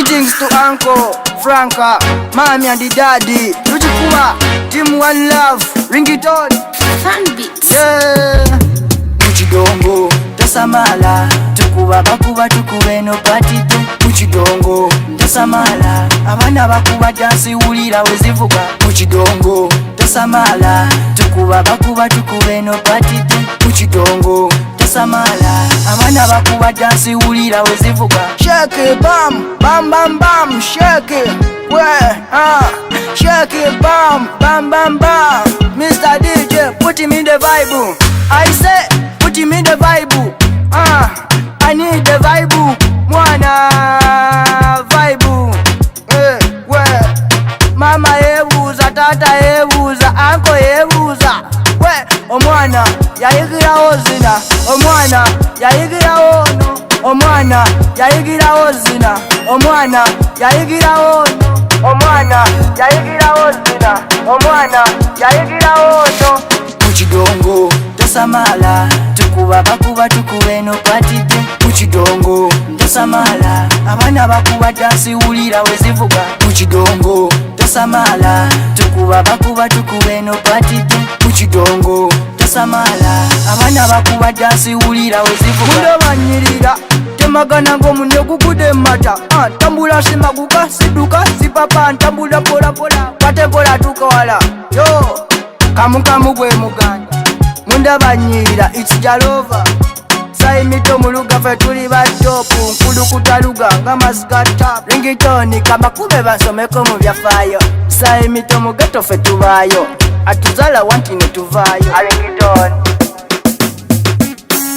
Greetings to Uncle Franca, Mommy and the Daddy. Tujikuwa, Team One Love, Ringtone, Fun Beats. yeah. Mukidongo, tosamala, tukuba bakuba tukube no party tu. Mukidongo, tosamala, abana bakuba dansi wulira wezivuga. Mukidongo, tosamala, tukuba bakuba tukube no party tu. Mukidongo, tosamala, abana bakuba dansi wulira wezivuga. Shake it, bam, bam, bam, bam, shake it, shake it, bam, bam, bam, bam. Mr. DJ, put him in the vibe. I say, put him in the vibe. I need the vibe, mwana vibe. Mama yebuza, tata yebuza, uncle yebuza. Omwana yayigira ozina, omwana yayigira ono, omwana yayigira ozina, omwana yayigira ono, omwana yayigira ozina, omwana yayigira ono. Mukidongo, tosamala, tukuba bakuba tukube no party tu. Mukidongo, tosamala, abana bakuba dansi wulira wezivuga. Mukidongo, tosamala, tukuba bakuba tukube no party tu. Mukidongo, tosamala, abana bakuba dansi wulira wezivuga. Mundo banyirira temagana ng'omunne gugude mata. Tambula simaguka siduka sipapa, ntambula pola pola kwate pola tukawala. Yo kamukamu gwe muganda munda banyirira it's jalova. Saimito muluga fe tuli batopu nkulukuta nga maskata. Ringtone kamakube bansomeko mu byafaayo. Saimito mugeto fe tubayo atuzala wanti ne tuvayo. Ringtone.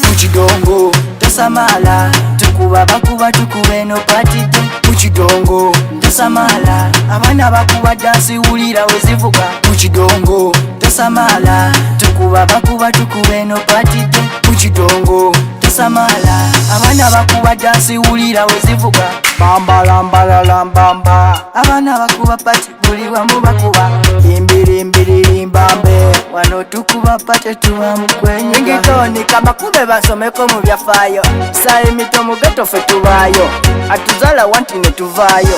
Mukidongo, tosamala, tukuba bakuba tukube no party tu. Mukidongo, tosamala, abana bakuba dansi wulira wezivuga. Mukidongo, tosamala, tukuba bakuba tukube no party tu. Mukidongo, tosamala, abana bakuba dansi wulira wezivuga. Bamba lambala lambamba, abana bakuba party buli wamu bakuba. Imbiri limbambe, wano tukuba party tuwa mukwenye. Ringtone kamakube bansomeko mu byafaayo. Saimito mugeto fe tubayo atuzala wanti ne tuvayo.